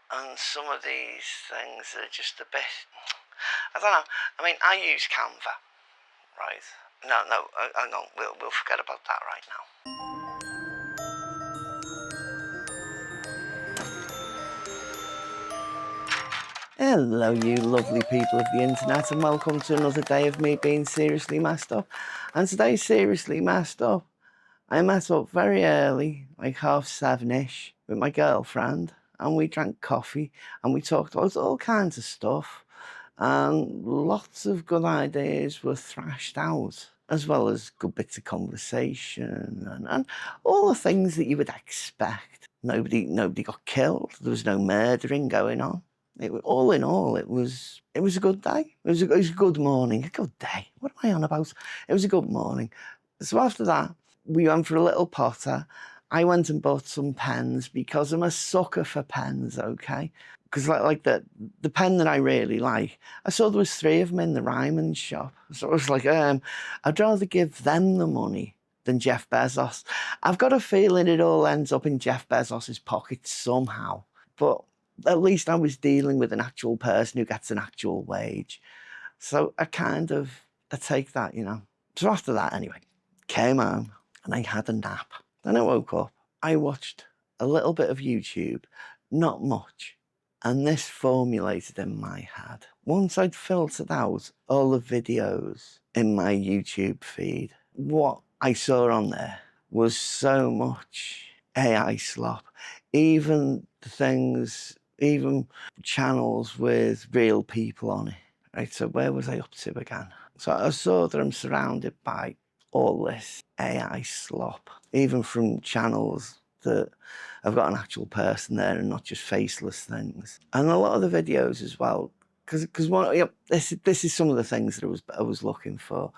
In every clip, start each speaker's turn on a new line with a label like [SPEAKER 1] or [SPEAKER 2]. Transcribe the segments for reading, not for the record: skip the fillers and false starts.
[SPEAKER 1] And some of these things are just a bit, I don't know. I mean, I use Canva, right? No, hang on, we'll forget about that right now. Hello, you lovely people of the internet, and welcome to another day of me being seriously messed up. And today's seriously messed up. I met up very early, like 7:30ish, with my girlfriend, and we drank coffee, and we talked about all kinds of stuff, and lots of good ideas were thrashed out, as well as good bits of conversation, and all the things that you would expect. Nobody got killed. There was no murdering going on. All in all, it was a good day. It was a good morning. A good day. What am I on about? It was a good morning. So after that, we went for a little potter. I went and bought some pens because I'm a sucker for pens, okay? Because like the pen that I really like, I saw there was 3 of them in the Ryman shop. So I was like, I'd rather give them the money than Jeff Bezos. I've got a feeling it all ends up in Jeff Bezos's pockets somehow. But at least I was dealing with an actual person who gets an actual wage. So I take that, you know. So after that, anyway, came home and I had a nap. Then I woke up, I watched a little bit of YouTube, not much, and this formulated in my head. Once I'd filtered out all the videos in my YouTube feed, what I saw on there was so much AI slop, even channels with real people on it. Right, so where was I up to again? So I saw that I'm surrounded by all this AI slop, even from channels that have got an actual person there and not just faceless things. And a lot of the videos as well, because this is some of the things that I was looking for,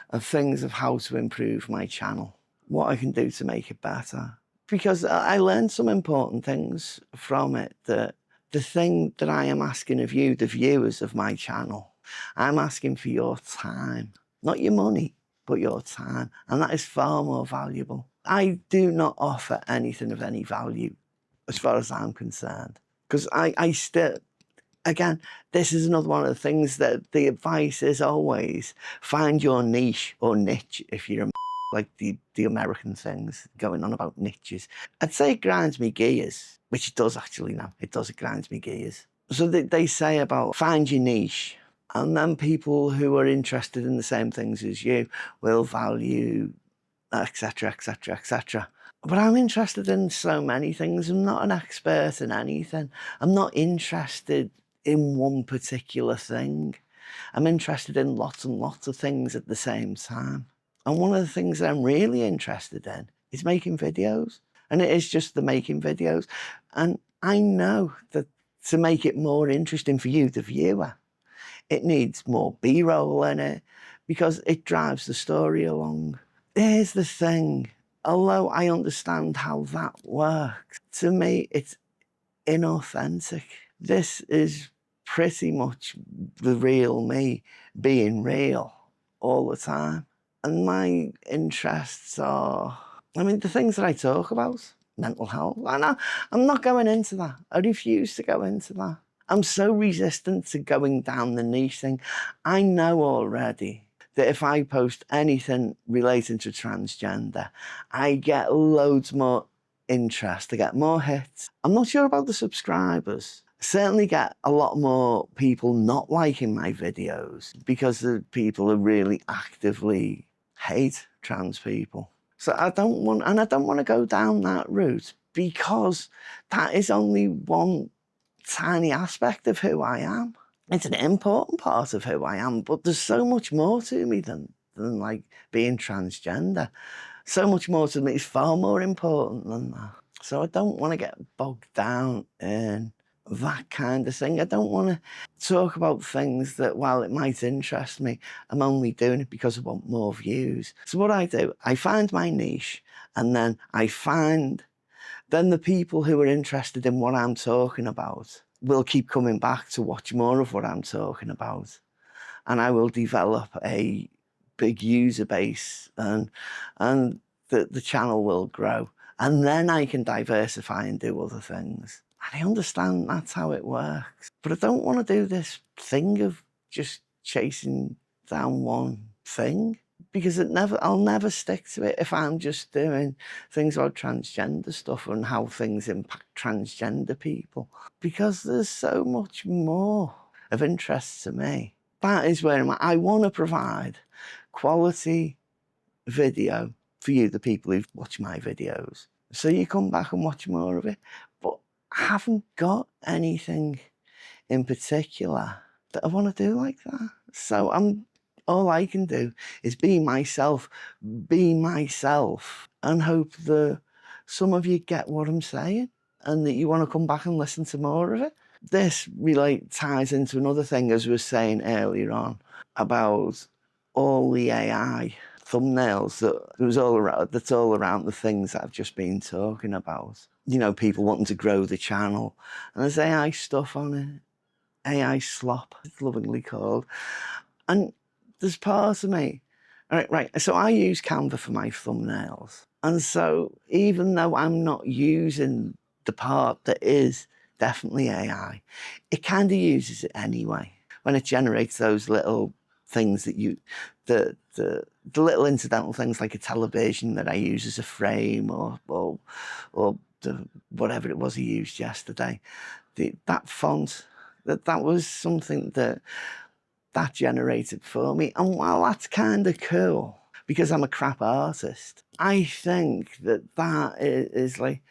[SPEAKER 1] of things of how to improve my channel, what I can do to make it better. Because I learned some important things from it, that the thing that I am asking of you, the viewers of my channel, I'm asking for your time, not your money, but your time. And that is far more valuable. I do not offer anything of any value as far as I'm concerned. Because I still, again, this is another one of the things that the advice is always find your niche or niche if you're like the American things going on about niches. I'd say it grinds me gears, which it does actually now. It grinds me gears. So they say about find your niche, and then people who are interested in the same things as you will value, etc., etc., etc. But I'm interested in so many things. I'm not an expert in anything. I'm not interested in one particular thing. I'm interested in lots and lots of things at the same time. And one of the things that I'm really interested in is making videos. And it is just the making videos. And I know that to make it more interesting for you, the viewer, it needs more B-roll in it because it drives the story along. Here's the thing. Although I understand how that works, to me, it's inauthentic. This is pretty much the real me being real all the time. And my interests are, I mean, the things that I talk about, mental health, I'm not going into that. I refuse to go into that. I'm so resistant to going down the niche thing. I know already that if I post anything relating to transgender, I get loads more interest, I get more hits. I'm not sure about the subscribers. I certainly get a lot more people not liking my videos because the people who really actively hate trans people. So I don't want to go down that route because that is only one tiny aspect of who I am. It's an important part of who I am, but there's so much more to me than like being transgender. So much more to me is far more important than that. So I don't want to get bogged down in that kind of thing. I don't want to talk about things that, while it might interest me, I'm only doing it because I want more views. So what I do, I find my niche, and then then the people who are interested in what I'm talking about will keep coming back to watch more of what I'm talking about. And I will develop a big user base, and the channel will grow. And then I can diversify and do other things. And I understand that's how it works. But I don't want to do this thing of just chasing down one thing, because I'll never stick to it if I'm just doing things about transgender stuff and how things impact transgender people, because there's so much more of interest to me. That is where I want to provide quality video for you, the people who watch my videos, so you come back and watch more of it. But I haven't got anything in particular that I want to do like that. So all I can do is be myself, and hope that some of you get what I'm saying and that you want to come back and listen to more of it. This ties into another thing, as we were saying earlier on, about all the AI thumbnails that's all around the things that I've just been talking about. You know, people wanting to grow the channel, and there's AI stuff on it, AI slop, it's lovingly called. And there's part of me, right, so I use Canva for my thumbnails. And so even though I'm not using the part that is definitely AI, it kind of uses it anyway. When it generates those little things that the little incidental things, like a television that I use as a frame, or whatever it was I used yesterday, that font, that was something that generated for me. And while that's kind of cool, because I'm a crap artist, I think that is like,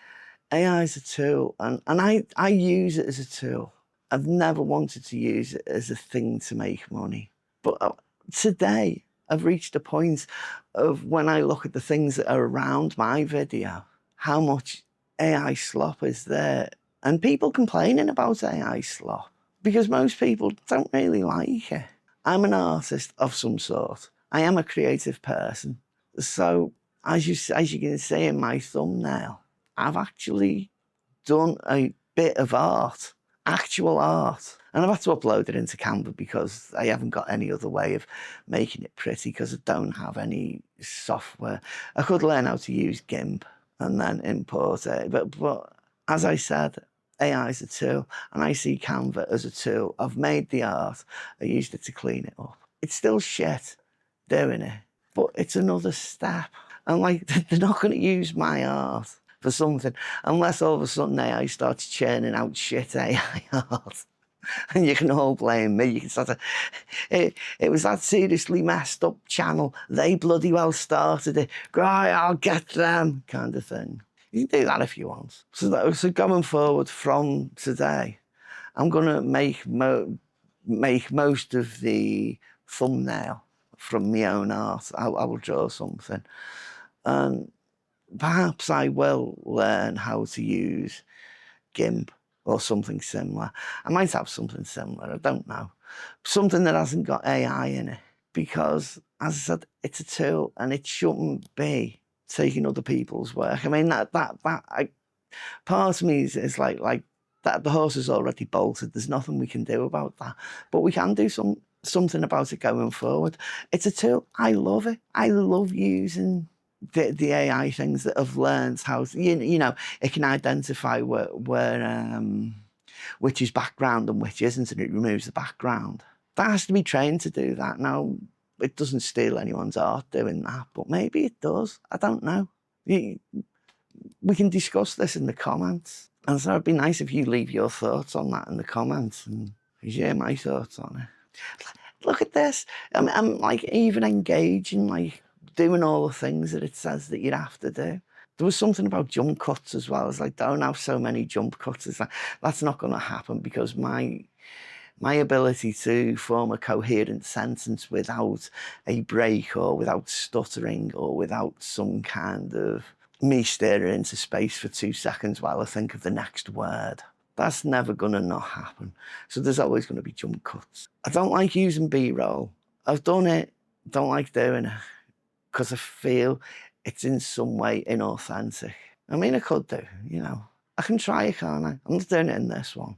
[SPEAKER 1] AI is a tool, and I use it as a tool. I've never wanted to use it as a thing to make money. But today, I've reached a point of, when I look at the things that are around my video, how much AI slop is there. And people complaining about AI slop, because most people don't really like it. I'm an artist of some sort. I am a creative person. So as you can see in my thumbnail, I've actually done a bit of art, actual art. And I've had to upload it into Canva because I haven't got any other way of making it pretty, because I don't have any software. I could learn how to use GIMP and then import it. But as I said, AI is a tool, and I see Canva as a tool. I've made the art, I used it to clean it up. It's still shit doing it, but it's another step. And like, they're not going to use my art for something unless all of a sudden AI starts churning out shit AI art. And you can all blame me. You can start to, it was that seriously messed up channel. They bloody well started it. Right, I'll get them, kind of thing. You can do that if you want. So going forward from today, I'm gonna make most of the thumbnail from my own art. I will draw something, and perhaps I will learn how to use GIMP or something similar. I might have something similar, I don't know. Something that hasn't got AI in it, because, as I said, it's a tool and it shouldn't be taking other people's work. I mean, part of me is like that the horse is already bolted. There's nothing we can do about that, but we can do something about it going forward. It's a tool. I love it. I love using the AI things that have learned how to, you know, it can identify which is background and which isn't, and it removes the background. That has to be trained to do that. Now, it doesn't steal anyone's art doing that, but maybe it does. I don't know. We can discuss this in the comments. And so it'd be nice if you leave your thoughts on that in the comments and share my thoughts on it. Look at this. I'm like even engaging, like doing all the things that it says that you'd have to do. There was something about jump cuts as well. It's like, don't have so many jump cuts. It's like, that's not going to happen, because my ability to form a coherent sentence without a break, or without stuttering, or without some kind of me staring into space for 2 seconds while I think of the next word, that's never going to not happen. So there's always going to be jump cuts. I don't like using B-roll. I've done it, don't like doing it, because I feel it's in some way inauthentic. I mean, I could do, you know. I can try it, can't I? I'm not doing it in this one.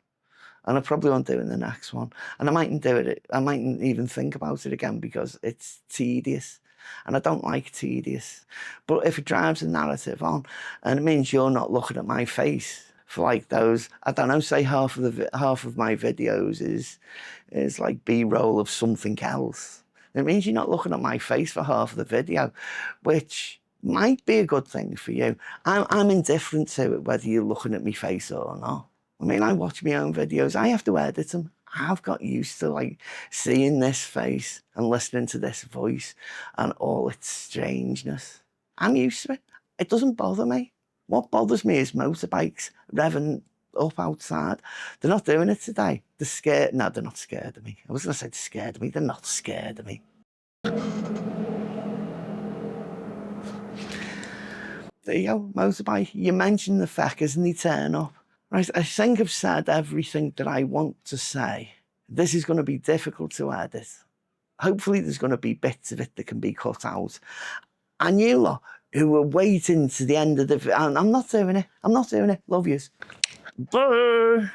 [SPEAKER 1] And I probably won't do it in the next one. And I mightn't do it, I mightn't even think about it again, because it's tedious. And I don't like tedious. But if it drives the narrative on, and it means you're not looking at my face for like those, I don't know, say half of my videos is like B-roll of something else. It means you're not looking at my face for half of the video, which might be a good thing for you. I'm indifferent to it, whether you're looking at my face or not. I mean, I watch my own videos. I have to edit them. I've got used to like seeing this face and listening to this voice and all its strangeness. I'm used to it. It doesn't bother me. What bothers me is motorbikes revving up outside. They're not doing it today. They're scared. No, they're not scared of me. I was going to say they're scared of me. They're not scared of me. There you go, motorbike. You mentioned the feckers and they turn up. Right, I think I've said everything that I want to say. This is going to be difficult to edit. Hopefully there's going to be bits of it that can be cut out. And you lot who were waiting to the end of the video, I'm not doing it. I'm not doing it. Love yous. Bye.